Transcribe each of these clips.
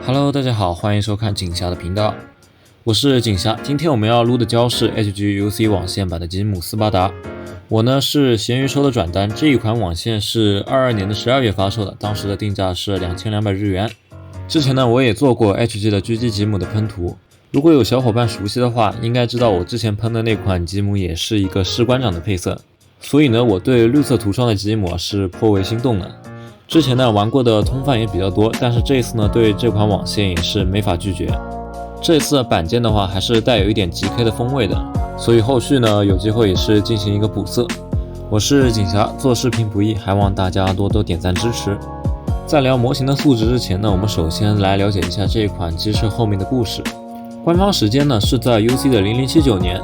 Hello， 大家好，欢迎收看景霞的频道，我是景霞。今天我们要录的胶是 HGUC 网线版的吉姆斯巴达。我呢是闲鱼收的转单，这一款网线是22年的12月发售的，当时的定价是2200日元。之前呢我也做过 HG 的狙击吉姆的喷涂，如果有小伙伴熟悉的话，应该知道我之前喷的那款吉姆也是一个士官长的配色，所以呢我对绿色涂装的吉姆是颇为心动的。之前呢玩过的通贩也比较多，但是这一次呢对这款网线也是没法拒绝。这一次的板件的话还是带有一点 GK 的风味的，所以后续呢有机会也是进行一个补色。我是景霞，做视频不易，还望大家多多点赞支持。在聊模型的素质之前呢，我们首先来了解一下这一款机车后面的故事。官方时间呢是在 UC 的0079年，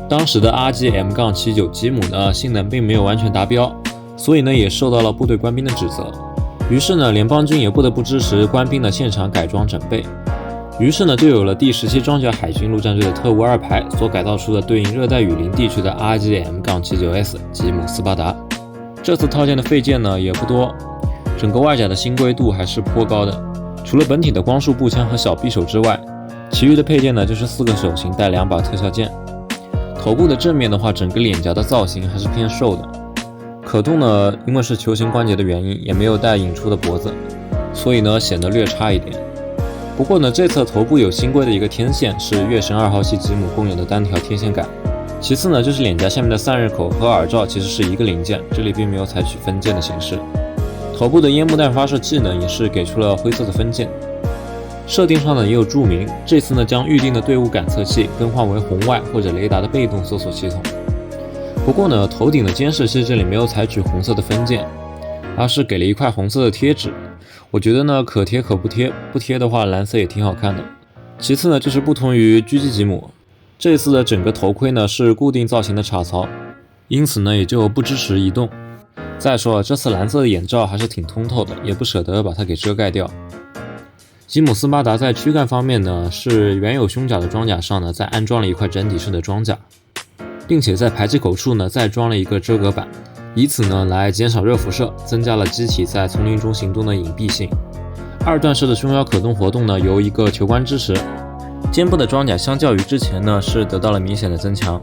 当时的 RGM-79 吉姆呢性能并没有完全达标，所以呢也受到了部队官兵的指责。于是呢联邦军也不得不支持官兵的现场改装整备，于是呢就有了第17装甲海军陆战队的特务2排所改造出的对应热带雨林地区的 RGM-79S 吉姆斯巴达。这次套件的配件呢也不多，整个外甲的新贵度还是颇高的，除了本体的光束步枪和小匕首之外，其余的配件呢就是4个手型带2把特效剑。头部的正面的话，整个脸颊的造型还是偏瘦的，可动呢因为是球形关节的原因，也没有带引出的脖子，所以呢显得略差一点。不过呢这侧头部有新规的一个天线，是月神2号系吉姆共有的单条天线杆。其次呢就是脸颊下面的散热口和耳罩其实是一个零件，这里并没有采取分件的形式。头部的烟幕弹发射器呢也是给出了灰色的分件。设定上呢也有注明，这次呢将预定的队伍感测器更换为红外或者雷达的被动搜索系统。不过呢头顶的监视器这里没有采取红色的分件，而是给了一块红色的贴纸。我觉得呢可贴可不贴，不贴的话蓝色也挺好看的。其次呢就是不同于狙击吉姆，这次的整个头盔呢是固定造型的插槽，因此呢也就不支持移动。再说了，这次蓝色的眼罩还是挺通透的，也不舍得把它给遮盖掉。吉姆斯巴达在躯干方面呢，是原有胸甲的装甲上呢再安装了一块整体式的装甲，并且在排气口处呢再装了一个遮隔板，以此呢来减少热辐射，增加了机体在丛林中行动的隐蔽性。二段式的胸腰可动活动呢由一个球冠支持，肩部的装甲相较于之前呢是得到了明显的增强。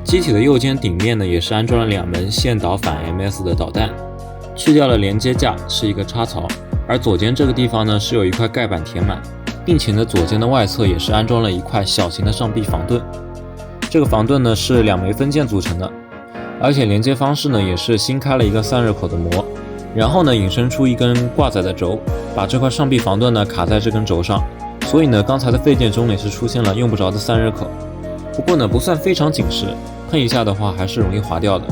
机体的右肩顶面呢也是安装了2门线导反 MS 的导弹，去掉了连接架，是一个插槽。而左肩这个地方呢是有一块盖板填满，并且呢左肩的外侧也是安装了一块小型的上臂防盾。这个防盾呢是2枚分件组成的，而且连接方式呢也是新开了一个散热口的膜，然后呢引申出一根挂载的轴，把这块上臂防盾呢卡在这根轴上，所以呢刚才的配件中也是出现了用不着的散热口。不过呢不算非常紧实，碰一下的话还是容易滑掉的。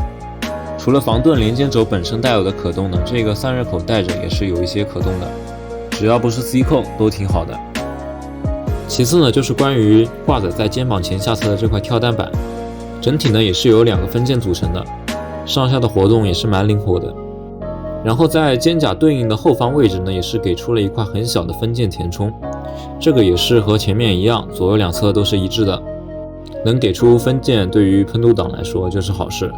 除了防盾连接轴本身带有的可动呢，这个散热口带着也是有一些可动的，只要不是 C 扣都挺好的。其次呢就是关于挂载在肩膀前下侧的这块跳弹板，整体呢也是由2个分件组成的，上下的活动也是蛮灵活的。然后在肩甲对应的后方位置呢也是给出了一块很小的分件填充，这个也是和前面一样，左右两侧都是一致的，能给出分件对于喷涂党来说就是好事。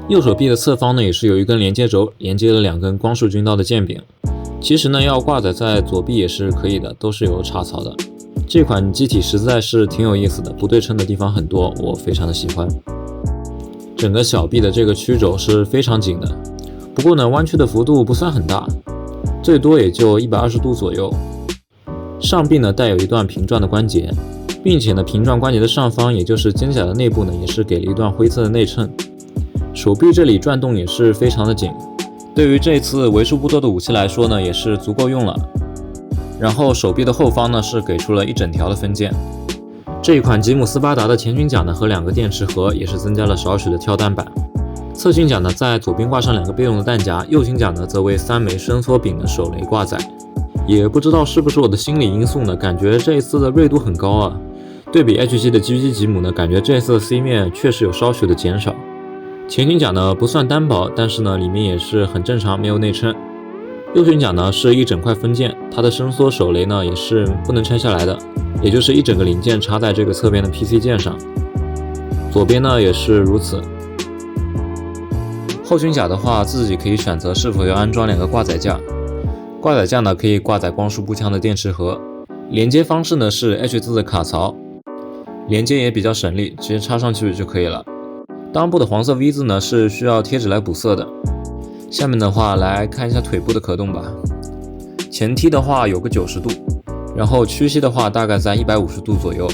右手臂的侧方呢也是有一根连接轴，连接了2根光束军刀的剑柄。其实呢要挂载在左臂也是可以的，都是有插槽的。这款机体实在是挺有意思的，不对称的地方很多，我非常的喜欢。整个小臂的这个曲轴是非常紧的，不过呢弯曲的幅度不算很大，最多也就120度左右。上臂呢带有一段平转的关节，并且呢平转关节的上方，也就是肩甲的内部呢也是给了一段灰色的内衬。手臂这里转动也是非常的紧，对于这次为数不多的武器来说呢也是足够用了。然后手臂的后方呢是给出了一整条的分件。这一款吉姆斯巴达的前裙甲呢和2个电池盒也是增加了少许的跳弹板。侧裙甲呢在左边挂上2个备用的弹夹，右裙甲呢则为3枚伸缩柄的手雷挂载。也不知道是不是我的心理因素呢，感觉这一次的锐度很高啊。对比 HG 的狙击吉姆呢，感觉这次的 C 面确实有稍许的减少。前裙甲呢不算单薄，但是呢里面也是很正常，没有内衬。右裙甲呢是一整块分件，它的伸缩手雷呢也是不能拆下来的，也就是一整个零件插在这个侧边的 PC 键上。左边呢也是如此。后裙甲的话，自己可以选择是否要安装2个挂载架。挂载架呢可以挂载光束步枪的电池盒，连接方式呢是 H 字的卡槽，连接也比较省力，直接插上去就可以了。裆部的黄色 V 字呢是需要贴纸来补色的。下面的话来看一下腿部的可动吧。前踢的话有个90度，然后屈膝的话大概在150度左右。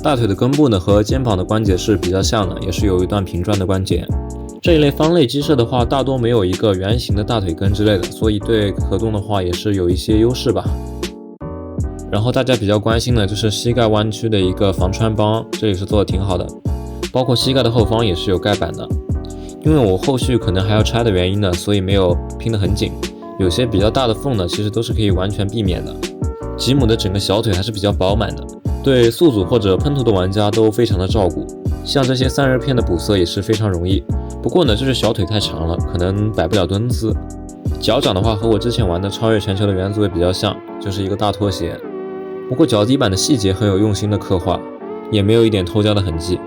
大腿的根部呢和肩膀的关节是比较像的，也是有一段平转的关节。这一类方类机设的话，大多没有一个圆形的大腿根之类的，所以对可动的话也是有一些优势吧。然后大家比较关心的就是膝盖弯曲的一个防穿帮，这也是做的挺好的，包括膝盖的后方也是有盖板的。因为我后续可能还要拆的原因呢，所以没有拼得很紧，有些比较大的缝呢，其实都是可以完全避免的。吉姆的整个小腿还是比较饱满的，对宿主或者喷涂的玩家都非常的照顾。像这些散热片的补色也是非常容易，不过呢，就是小腿太长了，可能摆不了蹲姿。脚掌的话和我之前玩的超越全球的元祖也比较像，就是一个大拖鞋。不过脚底板的细节很有用心的刻画，也没有一点偷胶的痕迹。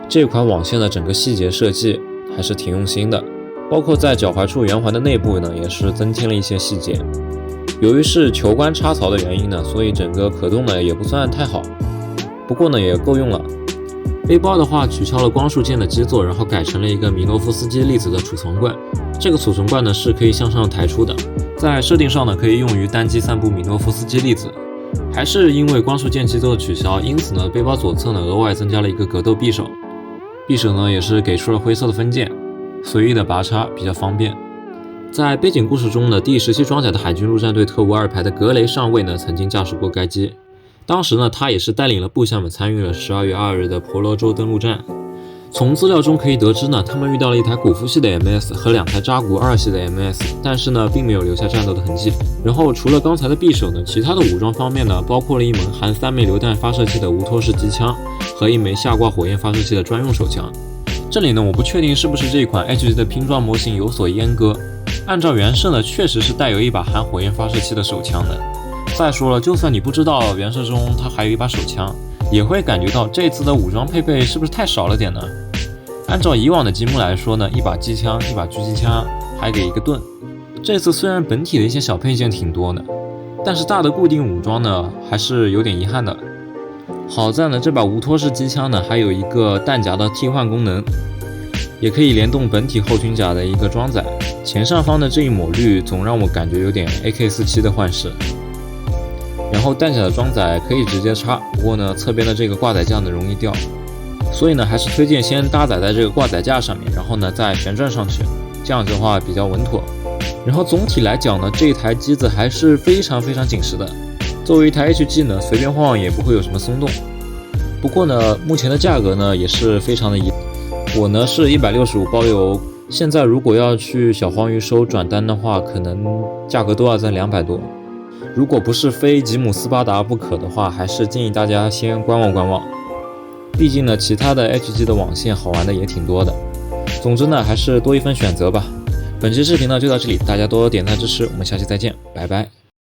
这款网线的整个细节设计还是挺用心的，包括在脚踝处圆环的内部呢，也是增添了一些细节。由于是球关插槽的原因呢，所以整个可动呢也不算太好，不过呢也够用了。背包的话取消了光束件的基座，然后改成了一个米诺夫斯基粒子的储存罐。这个储存罐呢是可以向上抬出的，在设定上呢可以用于单击散布米诺夫斯基粒子。还是因为光束件基座的取消，因此呢背包左侧呢额外增加了一个格斗匕首，匕首呢也是给出了灰色的分件，随意的拔插比较方便。在背景故事中呢，第17装甲的海军陆战队特务2排的格雷上尉呢曾经驾驶过该机。当时呢，他也是带领了部下们参与了12月2日的婆罗洲登陆战。从资料中可以得知呢，他们遇到了一台古夫系的 MS 和2台扎古2系的 MS， 但是呢，并没有留下战斗的痕迹。然后除了刚才的匕首呢，其他的武装方面呢，包括了一门含3枚榴弹发射器的无托式机枪和一枚下挂火焰发射器的专用手枪。这里呢，我不确定是不是这一款 HG 的拼装模型有所阉割。按照原设呢，确实是带有一把含火焰发射器的手枪的。再说了，就算你不知道原设中它还有一把手枪，也会感觉到这次的武装配备是不是太少了点呢？按照以往的积木来说呢，一把机枪，一把狙击枪，还给一个盾。这次虽然本体的一些小配件挺多的，但是大的固定武装呢还是有点遗憾的。好在呢，这把无托式机枪呢还有一个弹夹的替换功能，也可以联动本体后裙甲的一个装载。前上方的这一抹绿总让我感觉有点 AK47 的幻视。然后弹夹的装载可以直接插，不过呢侧边的这个挂载架呢容易掉，所以呢还是推荐先搭载在这个挂载架上面，然后呢再旋转上去，这样子的话比较稳妥。然后总体来讲呢，这一台机子还是非常紧实的，作为一台 HG 呢随便晃也不会有什么松动。不过呢目前的价格呢也是非常的我呢是165包邮，现在如果要去小黄鱼收转单的话，可能价格都要在200多。如果不是非吉姆斯巴达不可的话，还是建议大家先观望。毕竟呢，其他的 HG 的网线好玩的也挺多的。总之呢，还是多一份选择吧。本期视频呢就到这里，大家多点赞支持，我们下期再见，拜拜。